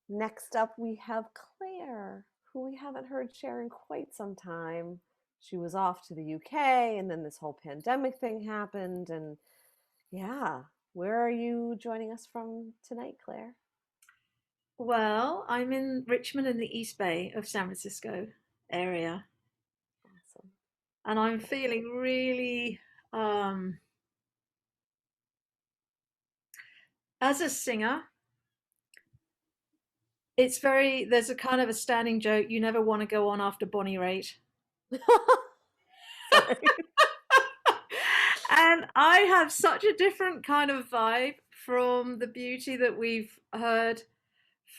Next up, we have Claire, who we haven't heard share in quite some time. She was off to the UK, and then this whole pandemic thing happened. And yeah, where are you joining us from tonight, Claire? Well, I'm in Richmond in the East Bay of San Francisco area, Awesome. and I'm feeling really, um, as a singer, there's a kind of a standing joke, you never want to go on after Bonnie Raitt. Sorry. And I have such a different kind of vibe from the beauty that we've heard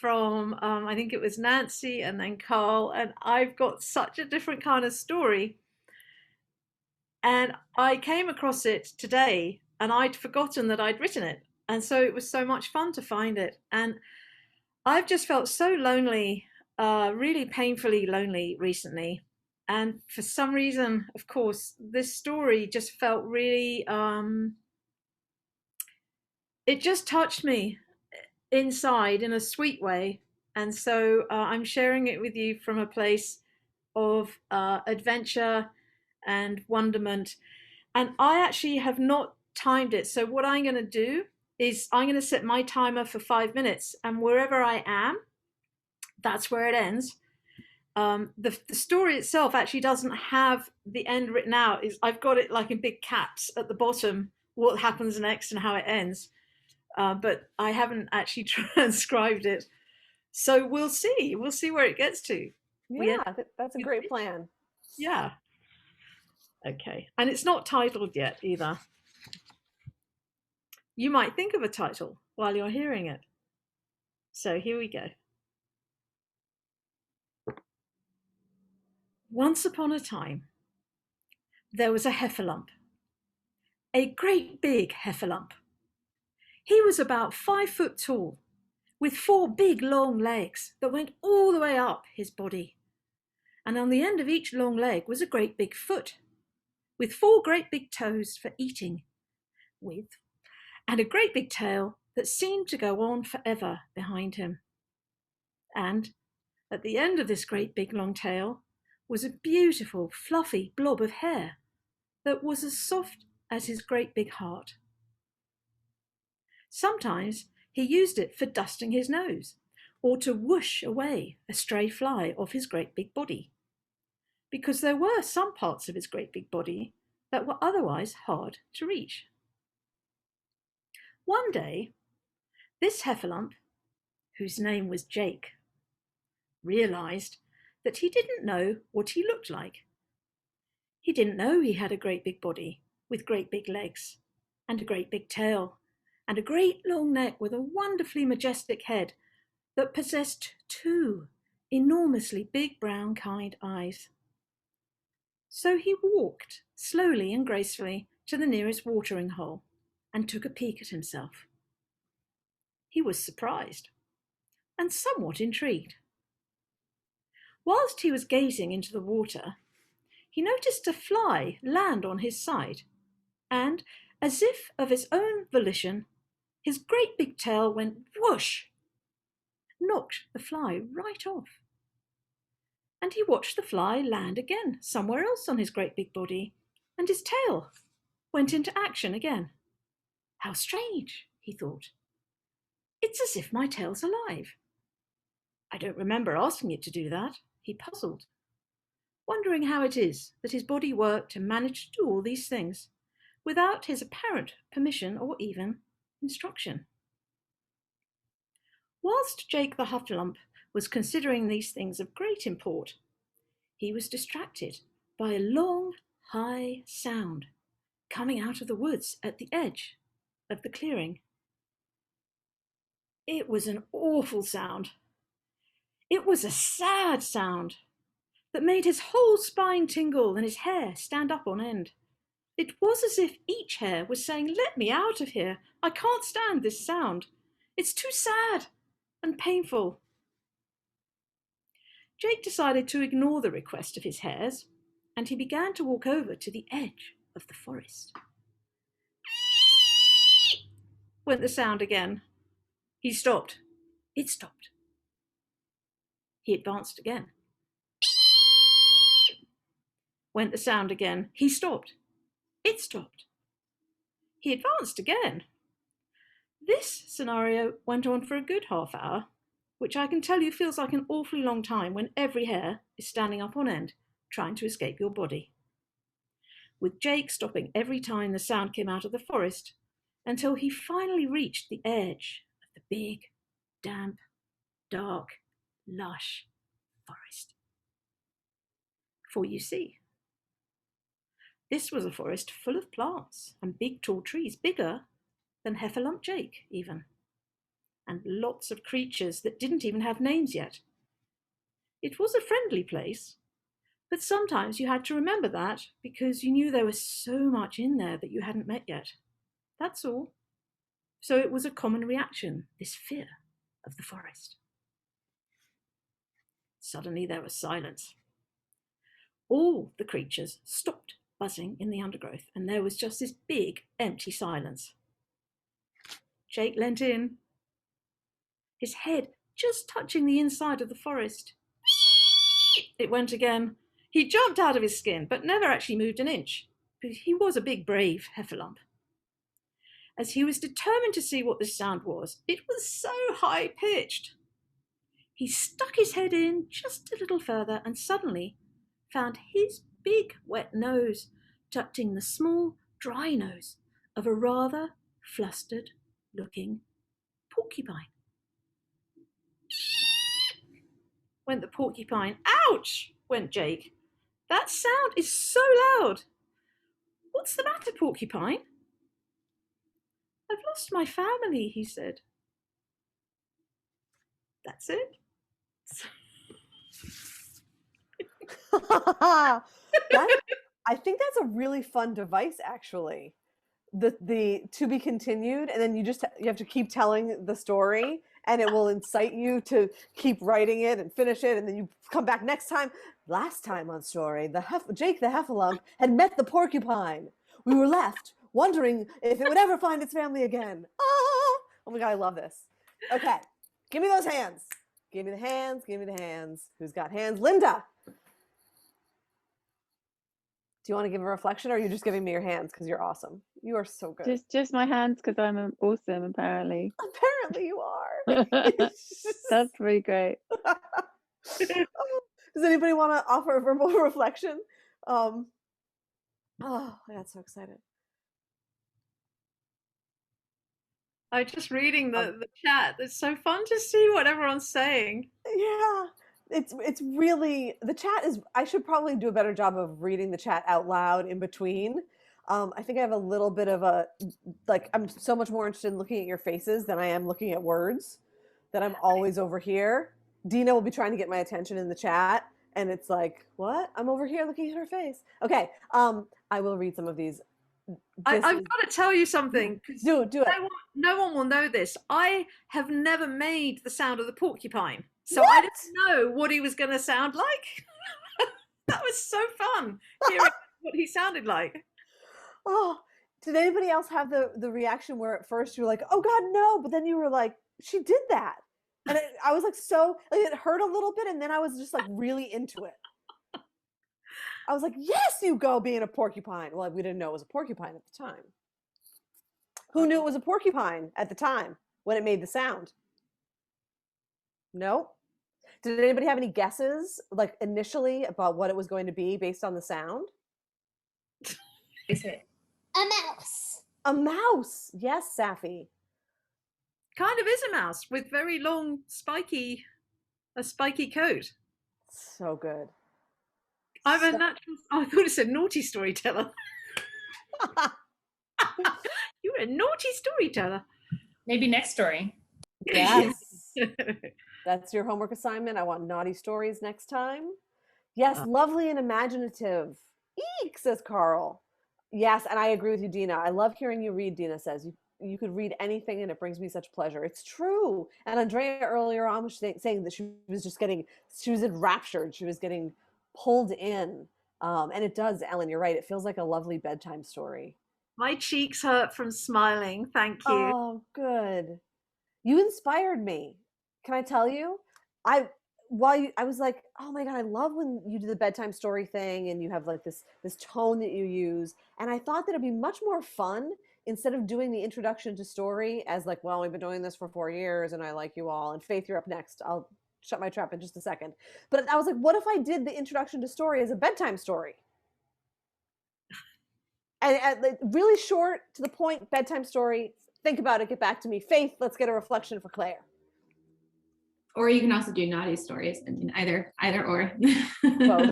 from, I think it was Nancy and then Carl, and I've got such a different kind of story. And I came across it today and I'd forgotten that I'd written it. And so it was so much fun to find it. And I've just felt so lonely, really painfully lonely recently. And for some reason, of course, this story just felt really, it just touched me inside in a sweet way. And so I'm sharing it with you from a place of adventure and wonderment. And I actually have not timed it. So what I'm going to do is I'm going to set my timer for 5 minutes, and wherever I am, that's where it ends. The story itself actually doesn't have the end written out. I've got it like in big caps at the bottom, what happens next and how it ends. But I haven't actually transcribed it. So we'll see. We'll see where it gets to. We end Yeah, that's a great plan. yeah. Okay. And it's not titled yet either. You might think of a title while you're hearing it. So here we go. Once upon a time, there was a Heffalump, a great big Heffalump. He was about 5 foot tall, with four big long legs that went all the way up his body. And on the end of each long leg was a great big foot, with four great big toes for eating with, and a great big tail that seemed to go on forever behind him. And at the end of this great big long tail was a beautiful fluffy blob of hair that was as soft as his great big heart. Sometimes he used it for dusting his nose or to whoosh away a stray fly off his great big body, because there were some parts of his great big body that were otherwise hard to reach. One day, this Heffalump, whose name was Jake, realized that he didn't know what he looked like. He didn't know he had a great big body with great big legs and a great big tail and a great long neck with a wonderfully majestic head that possessed two enormously big brown kind eyes. So he walked slowly and gracefully to the nearest watering hole and took a peek at himself. He was surprised and somewhat intrigued. Whilst he was gazing into the water, he noticed a fly land on his side, and, as if of its own volition, his great big tail went whoosh, knocked the fly right off. And he watched the fly land again somewhere else on his great big body, and his tail went into action again. How strange, he thought. It's as if my tail's alive. I don't remember asking it to do that, he puzzled, wondering how it is that his body worked and managed to do all these things without his apparent permission or even instruction. Whilst Jake the Hufflump was considering these things of great import, he was distracted by a long, high sound coming out of the woods at the edge of the clearing. It was an awful sound. It was a sad sound that made his whole spine tingle and his hair stand up on end. It was as if each hair was saying, "Let me out of here. I can't stand this sound. It's too sad and painful." Jake decided to ignore the request of his hairs, and he began to walk over to the edge of the forest. Went the sound again. He stopped. It stopped. He advanced again. Went the sound again. He stopped. It stopped. He advanced again. This scenario went on for a good half hour, which I can tell you feels like an awfully long time when every hair is standing up on end, trying to escape your body. With Jake stopping every time the sound came out of the forest, until he finally reached the edge of the big, damp, dark, lush forest. For you see, this was a forest full of plants and big tall trees, bigger than Heffalump Jake even, and lots of creatures that didn't even have names yet. It was a friendly place, but sometimes you had to remember that because you knew there was so much in there that you hadn't met yet. That's all. So it was a common reaction, this fear of the forest. Suddenly there was silence. All the creatures stopped buzzing in the undergrowth, and there was just this big, empty silence. Jake leant in, his head just touching the inside of the forest. It went again. He jumped out of his skin, but never actually moved an inch, because he was a big, brave Heffalump. As he was determined to see what this sound was, it was so high-pitched. He stuck his head in just a little further and suddenly found his big, wet nose touching the small, dry nose of a rather flustered-looking porcupine. Went the porcupine. Ouch! Went Jake. That sound is so loud. What's the matter, porcupine? I've lost my family, he said. That's it. that I think that's a really fun device, actually. The to be continued, and then you have to keep telling the story, and it will incite you to keep writing it and finish it, and then you come back next time. Last time on story, Jake the Heffalump had met the porcupine. We were left wondering if it would ever find its family again. Ah! Oh my god, I love this. Okay, give me those hands. Give me the hands. Give me the hands. Who's got hands? Linda. Do you want to give a reflection, or are you just giving me your hands because you're awesome? You are so good. Just my hands because I'm awesome, apparently. Apparently you are. That's really great. Does anybody want to offer a verbal reflection? Oh, I got so excited. I'm just reading the chat. It's so fun to see what everyone's saying. Yeah. It's really, the chat is, I should probably do a better job of reading the chat out loud in between. I think I have a little bit of I'm so much more interested in looking at your faces than I am looking at words, that I'm always over here. Dina will be trying to get my attention in the chat, and it's like, what? I'm over here looking at her face. Okay, I will read some of these. I've got to tell you something. Do it. No one will know this. I have never made the sound of the porcupine. So what? I didn't know what he was going to sound like. That was so fun, hearing what he sounded like. Oh, did anybody else have the reaction where at first you were like, oh God, no, but then you were like, she did that. And I was like, it hurt a little bit, and then I was just like really into it. I was like, yes, you go being a porcupine. Well, we didn't know it was a porcupine at the time. Who knew it was a porcupine at the time when it made the sound? No? Did anybody have any guesses, like initially, about what it was going to be based on the sound? Is it a mouse? A mouse. Yes, Safi. Kind of is a mouse with very long, spiky coat. So good. I'm a natural. Oh, I thought it said naughty storyteller. You were a naughty storyteller. Maybe next story. Yes. That's your homework assignment. I want naughty stories next time. Yes, lovely and imaginative. Eek, says Carl. Yes, and I agree with you, Dina. I love hearing you read, Dina says. You could read anything and it brings me such pleasure. It's true. And Andrea earlier on was saying that she was enraptured. She was getting pulled in. And it does, Ellen, you're right. It feels like a lovely bedtime story. My cheeks hurt from smiling. Thank you. Oh, good. You inspired me. Can I tell you? I was like, oh my God, I love when you do the bedtime story thing and you have like this tone that you use. And I thought that it'd be much more fun instead of doing the introduction to story as like, well, we've been doing this for 4 years and I like you all. And Faith, you're up next. I'll shut my trap in just a second. But I was like, what if I did the introduction to story as a bedtime story? And like, really short, to the point, bedtime story. Think about it, get back to me. Faith, let's get a reflection for Claire. Or you can also do naughty stories. I mean, either or. Both.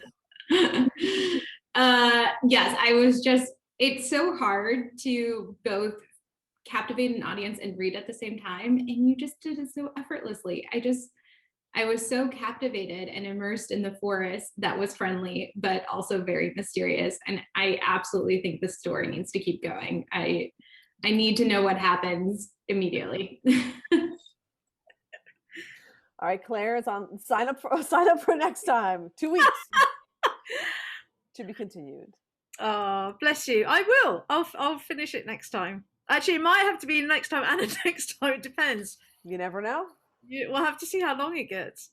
Yes, I was just, it's so hard to both captivate an audience and read at the same time. And you just did it so effortlessly. I was so captivated and immersed in the forest that was friendly, but also very mysterious. And I absolutely think the story needs to keep going. I need to know what happens immediately. All right, Claire is on. Sign up for next time. 2 weeks. To be continued. Oh, bless you. I will. I'll finish it next time. Actually, it might have to be next time and the next time. It depends. You never know. We'll have to see how long it gets.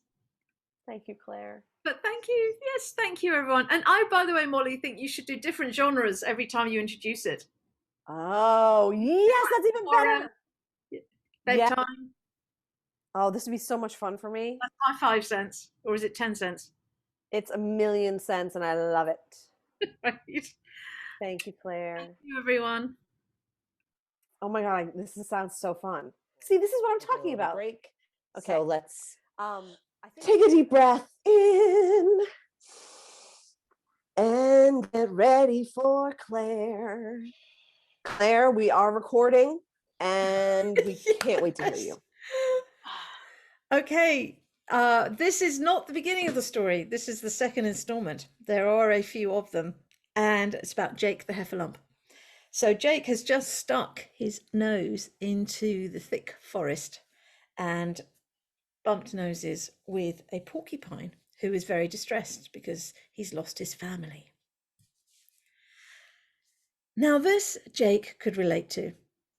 Thank you, Claire. But thank you. Yes, thank you, everyone. And I, by the way, Molly, think you should do different genres every time you introduce it. Oh, yes, that's even better. Bedtime. Yeah. Oh, this would be so much fun for me. That's my 5 cents. Or is it 10 cents? It's 1,000,000 cents and I love it. Right. Thank you, Claire. Thank you, everyone. Oh my God, this sounds so fun. See, this is what I'm talking about. Break. Okay, So let's take a deep breath in and get ready for Claire. Claire, we are recording and we can't wait to hear you. Okay, this is not the beginning of the story. This is the second installment. There are a few of them, and it's about Jake the Heffalump. So Jake has just stuck his nose into the thick forest and bumped noses with a porcupine who is very distressed because he's lost his family. Now this Jake could relate to,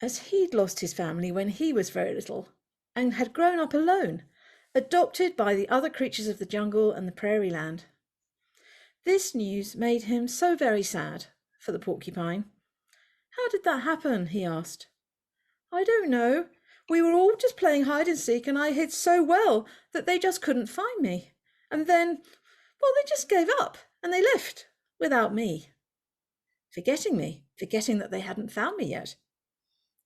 as he'd lost his family when he was very little and had grown up alone, adopted by the other creatures of the jungle and the prairie land. This news made him so very sad for the porcupine. How did that happen? He asked. I don't know. We were all just playing hide and seek and I hid so well that they just couldn't find me. And then, well, they just gave up and they left without me. Forgetting that they hadn't found me yet.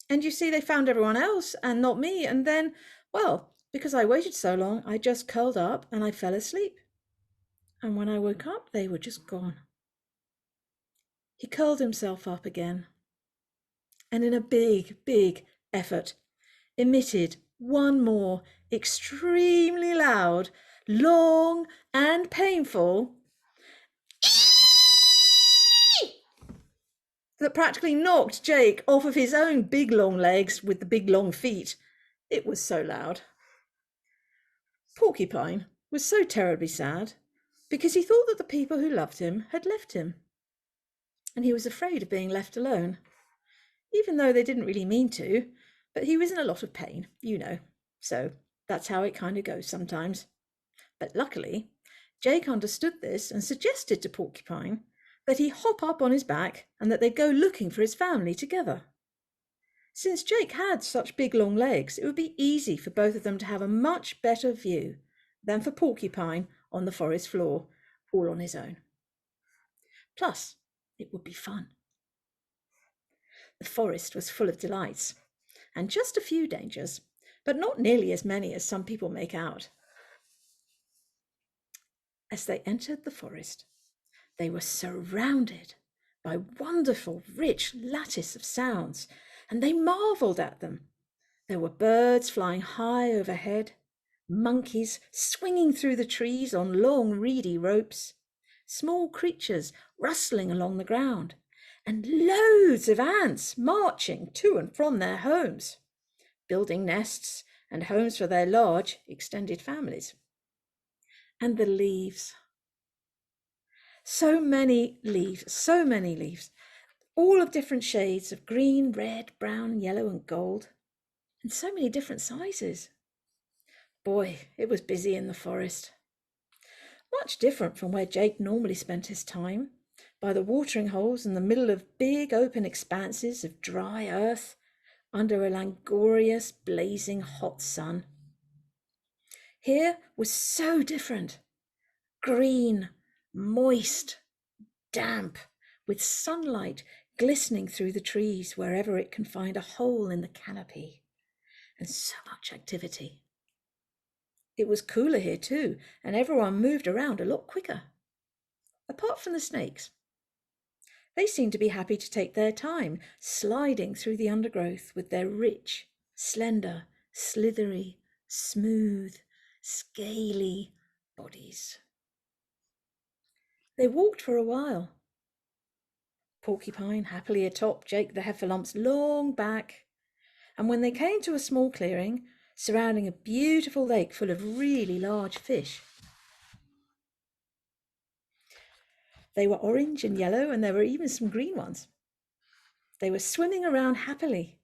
And you see, they found everyone else and not me. And then, well, because I waited so long, I just curled up and I fell asleep. And when I woke up, they were just gone. He curled himself up again. And in a big, big effort, emitted one more extremely loud, long and painful that practically knocked Jake off of his own big long legs with the big long feet. It was so loud. Porcupine was so terribly sad because he thought that the people who loved him had left him. And he was afraid of being left alone, even though they didn't really mean to, but he was in a lot of pain, you know. So that's how it kind of goes sometimes. But luckily, Jake understood this and suggested to Porcupine that he hop up on his back and that they'd go looking for his family together. Since Jake had such big long legs, it would be easy for both of them to have a much better view than for Porcupine on the forest floor, all on his own. Plus, it would be fun. The forest was full of delights, and just a few dangers, but not nearly as many as some people make out. As they entered the forest, they were surrounded by wonderful, rich lattice of sounds, and they marveled at them. There were birds flying high overhead, monkeys swinging through the trees on long, reedy ropes, small creatures rustling along the ground, and loads of ants marching to and from their homes, building nests and homes for their large, extended families. And the leaves. So many leaves, all of different shades of green, red, brown, yellow, and gold, and so many different sizes. Boy, it was busy in the forest. much different from where Jake normally spent his time, by the watering holes in the middle of big open expanses of dry earth under a languorous, blazing hot sun. Here was so different. Green, moist, damp, with sunlight glistening through the trees wherever it can find a hole in the canopy, and so much activity. It was cooler here too, and everyone moved around a lot quicker. Apart from the snakes. They seemed to be happy to take their time, sliding through the undergrowth with their rich, slender, slithery, smooth, scaly bodies. They walked for a while. Porcupine happily atop Jake the Heffalump's long back, and when they came to a small clearing surrounding a beautiful lake full of really large fish. They were orange and yellow, and there were even some green ones. They were swimming around happily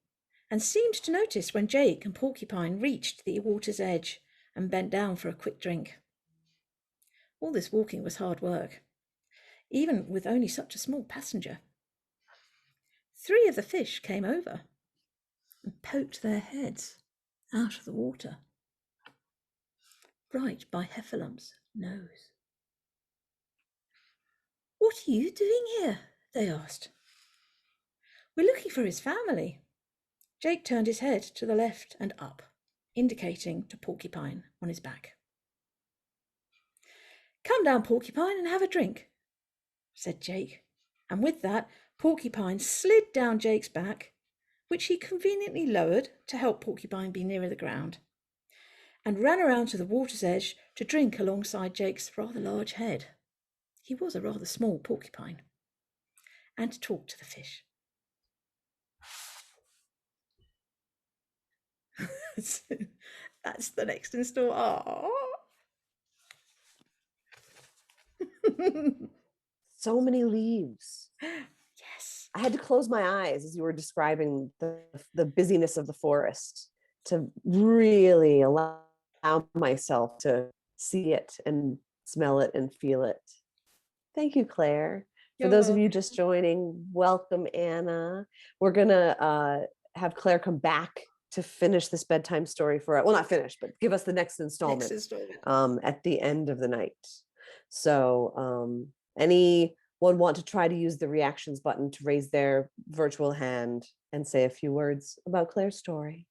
and seemed to notice when Jake and Porcupine reached the water's edge and bent down for a quick drink. All this walking was hard work, even with only such a small passenger. 3 of the fish came over and poked their heads out of the water, right by Heffalump's nose. "What are you doing here?" they asked. "We're looking for his family." Jake turned his head to the left and up, indicating to Porcupine on his back. "Come down, Porcupine, and have a drink," said Jake. And with that, Porcupine slid down Jake's back, which he conveniently lowered to help Porcupine be nearer the ground, and ran around to the water's edge to drink alongside Jake's rather large head. He was a rather small porcupine. And to talk to the fish. That's the next install. So many leaves. Yes. I had to close my eyes as you were describing the busyness of the forest to really allow myself to see it and smell it and feel it. Thank you, Claire. For those of you just joining, welcome, Anna. We're gonna have Claire come back to finish this bedtime story for us. Well, not finish, but give us the next installment, at the end of the night. So anyone want to try to use the reactions button to raise their virtual hand and say a few words about Claire's story?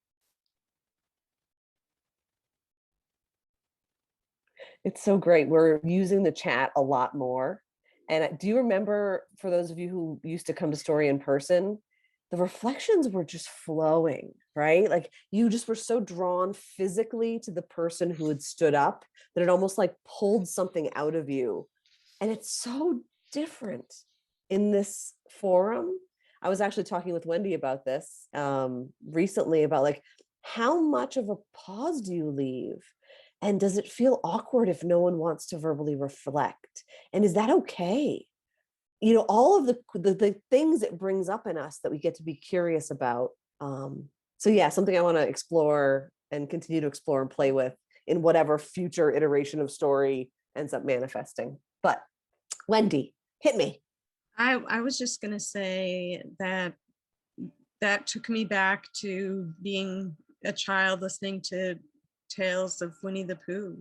It's so great. We're using the chat a lot more. And do you remember, for those of you who used to come to story in person, the reflections were just flowing, right? Like you just were so drawn physically to the person who had stood up that it almost like pulled something out of you. And it's so different in this forum. I was actually talking with Wendy about this recently, about like, how much of a pause do you leave? And does it feel awkward if no one wants to verbally reflect? And is that okay? You know, all of the things it brings up in us that we get to be curious about. So yeah, something I want to explore and continue to explore and play with in whatever future iteration of story ends up manifesting. But Wendy, hit me. I was just going to say that took me back to being a child listening to tales of Winnie the Pooh.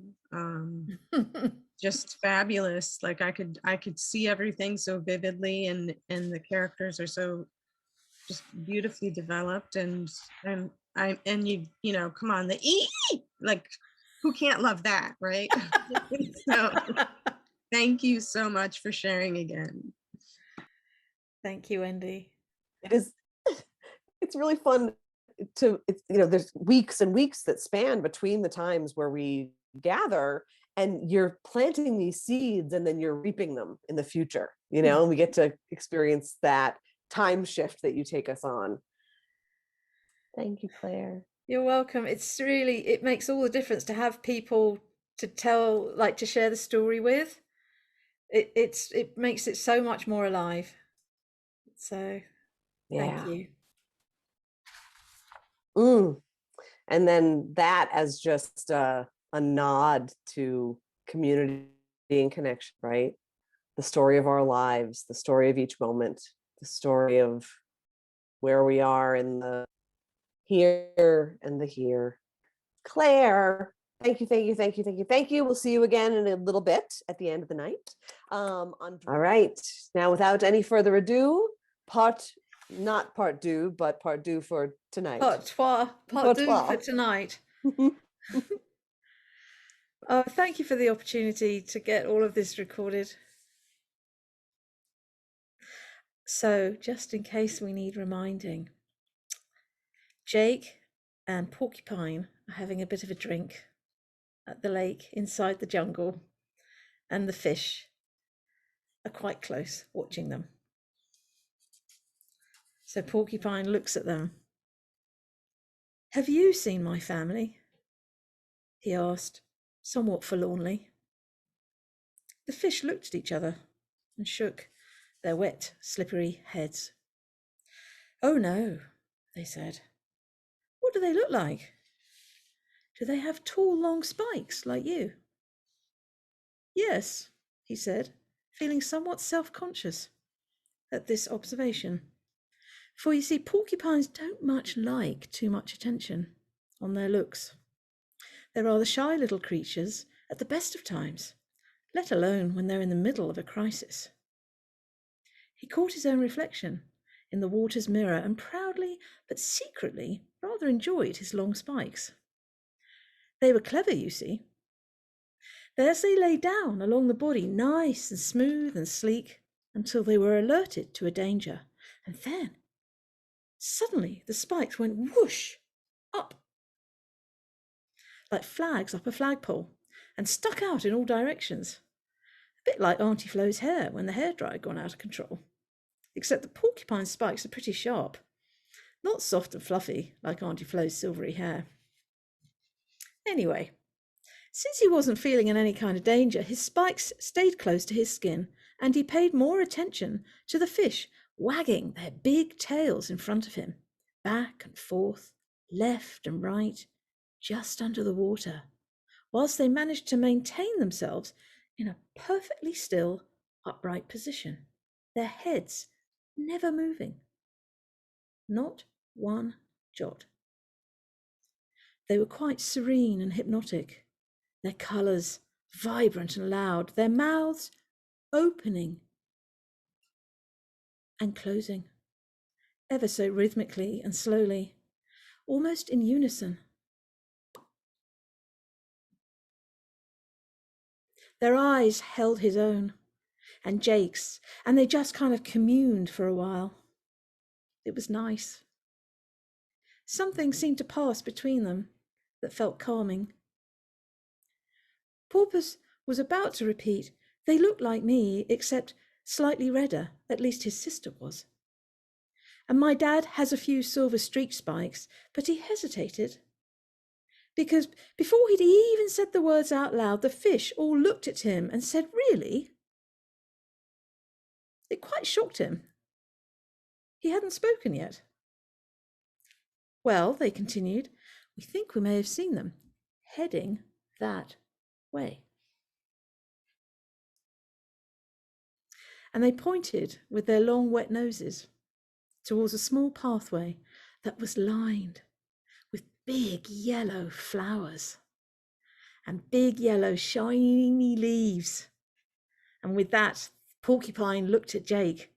Just fabulous. Like I could see everything so vividly, and the characters are so just beautifully developed, and you know, come on, the like who can't love that, right? So thank you so much for sharing again. Thank you, Wendy. It is, it's really fun to, you know, there's weeks and weeks that span between the times where we gather, and you're planting these seeds and then you're reaping them in the future, you know, and we get to experience that time shift that you take us on. Thank you, Claire. You're welcome. It's really, it makes all the difference to have people to tell, like to share the story with. It makes it so much more alive. So thank you. And then that as just a nod to community in connection, right? The story of our lives, the story of each moment, the story of where we are in the here and the here. Claire, thank you, thank you, thank you, thank you, thank you. We'll see you again in a little bit at the end of the night. All right, now without any further ado, not part deux, but part deux for tonight. Part deux for tonight. Thank you for the opportunity to get all of this recorded. So, just in case we need reminding, Jake and Porcupine are having a bit of a drink at the lake inside the jungle, and the fish are quite close watching them. So Porcupine looks at them. "Have you seen my family?" he asked, somewhat forlornly. The fish looked at each other and shook their wet, slippery heads. "Oh no," they said. "What do they look like? Do they have tall, long spikes like you?" "Yes," he said, feeling somewhat self-conscious at this observation. For you see, porcupines don't much like too much attention on their looks. They're rather shy little creatures at the best of times, let alone when they're in the middle of a crisis. He caught his own reflection in the water's mirror and proudly but secretly rather enjoyed his long spikes. They were clever, you see. As they lay down along the body, nice and smooth and sleek, until they were alerted to a danger. And then, suddenly, the spikes went whoosh up, like flags up a flagpole, and stuck out in all directions. A bit like Auntie Flo's hair when the hairdryer had gone out of control. Except the porcupine spikes are pretty sharp, not soft and fluffy like Auntie Flo's silvery hair. Anyway, since he wasn't feeling in any kind of danger, his spikes stayed close to his skin, and he paid more attention to the fish wagging their big tails in front of him, back and forth, left and right, just under the water, whilst they managed to maintain themselves in a perfectly still, upright position, their heads never moving. Not one jot. They were quite serene and hypnotic, their colours vibrant and loud, their mouths opening and closing, ever so rhythmically and slowly, almost in unison. Their eyes held his own and Jake's, and they just kind of communed for a while. It was nice. Something seemed to pass between them that felt calming. Porpoise was about to repeat, "They look like me, except slightly redder, at least his sister was. And my dad has a few silver streaked spikes," but he hesitated. Because before he'd even said the words out loud, the fish all looked at him and said, "Really?" It quite shocked him. He hadn't spoken yet. "Well," they continued, "we think we may have seen them heading that way." And they pointed with their long wet noses towards a small pathway that was lined with big yellow flowers and big yellow shiny leaves. And with that, Porcupine looked at Jake,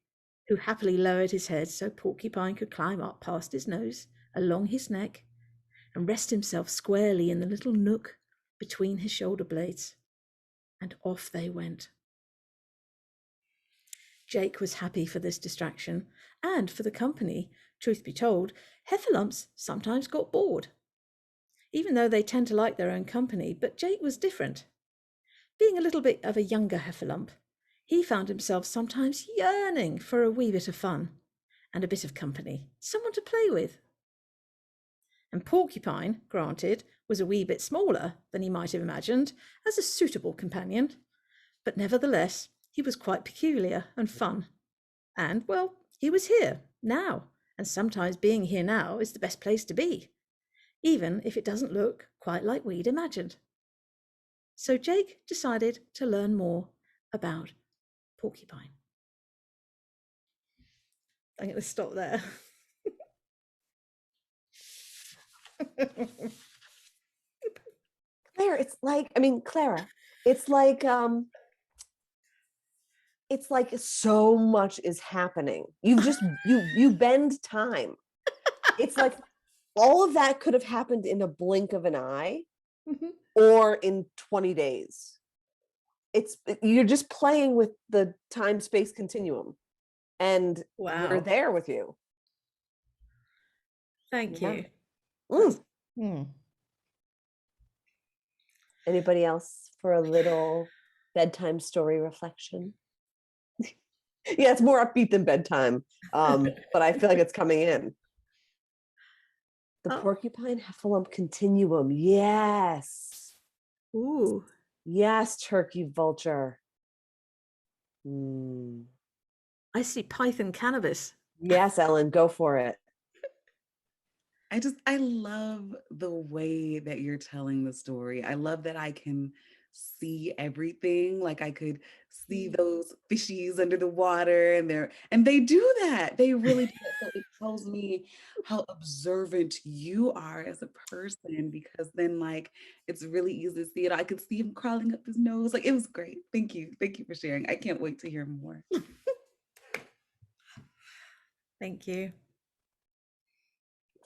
who happily lowered his head so Porcupine could climb up past his nose, along his neck, and rest himself squarely in the little nook between his shoulder blades. And off they went. Jake was happy for this distraction and for the company. Truth be told, Heffalumps sometimes got bored, even though they tend to like their own company, but Jake was different. Being a little bit of a younger Heffalump, he found himself sometimes yearning for a wee bit of fun and a bit of company, someone to play with. And Porcupine, granted, was a wee bit smaller than he might have imagined as a suitable companion, but nevertheless, he was quite peculiar and fun. And, well, he was here, now, and sometimes being here now is the best place to be, even if it doesn't look quite like we'd imagined. So Jake decided to learn more about porcupine. I'm going to stop there. Claire, Clara, it's like so much is happening. You've just you bend time. It's like all of that could have happened in a blink of an eye or in 20 days. You're just playing with the time-space continuum, and we're Wow. there with you. Thank Yeah. you. Anybody else for a little bedtime story reflection? Yeah, it's more upbeat than bedtime, but I feel like it's coming in. The porcupine heffalump continuum. Yes. Ooh. Yes, turkey vulture. I see python cannabis. Yes, Ellen, go for it. I love the way that you're telling the story. I love that I can see everything. Like I could see those fishies under the water and they do that. They really do that. So it tells me how observant you are as a person, because then like it's really easy to see it. I could see him crawling up his nose. Like it was great. Thank you. Thank you for sharing. I can't wait to hear more. Thank you.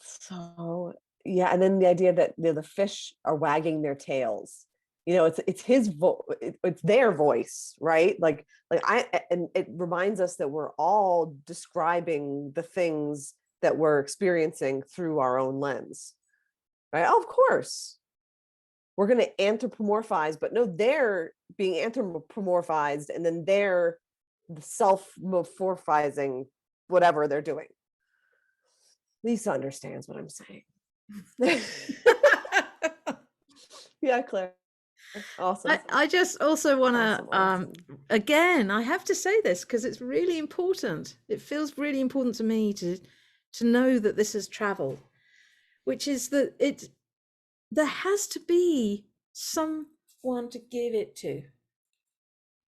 So yeah, and then the idea that the fish are wagging their tails. It's his it's their voice, right? And it reminds us that we're all describing the things that we're experiencing through our own lens, right? Oh, of course, we're going to anthropomorphize, but no, they're being anthropomorphized, and then they're self-morphizing whatever they're doing. Lisa understands what I'm saying. Yeah, Claire. Awesome. I just also want to, Awesome. again, I have to say this because it's really important. It feels really important to me to know that this has traveled, which is that there has to be someone to give it to.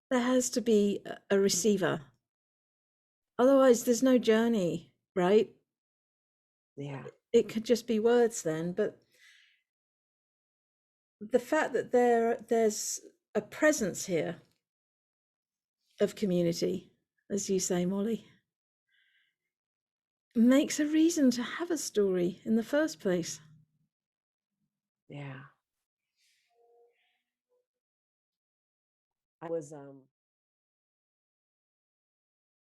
There has to be a receiver. Otherwise, there's no journey, right? Yeah. It could just be words then, but the fact that there's a presence here of community, as you say, Molly, makes a reason to have a story in the first place. Yeah. I was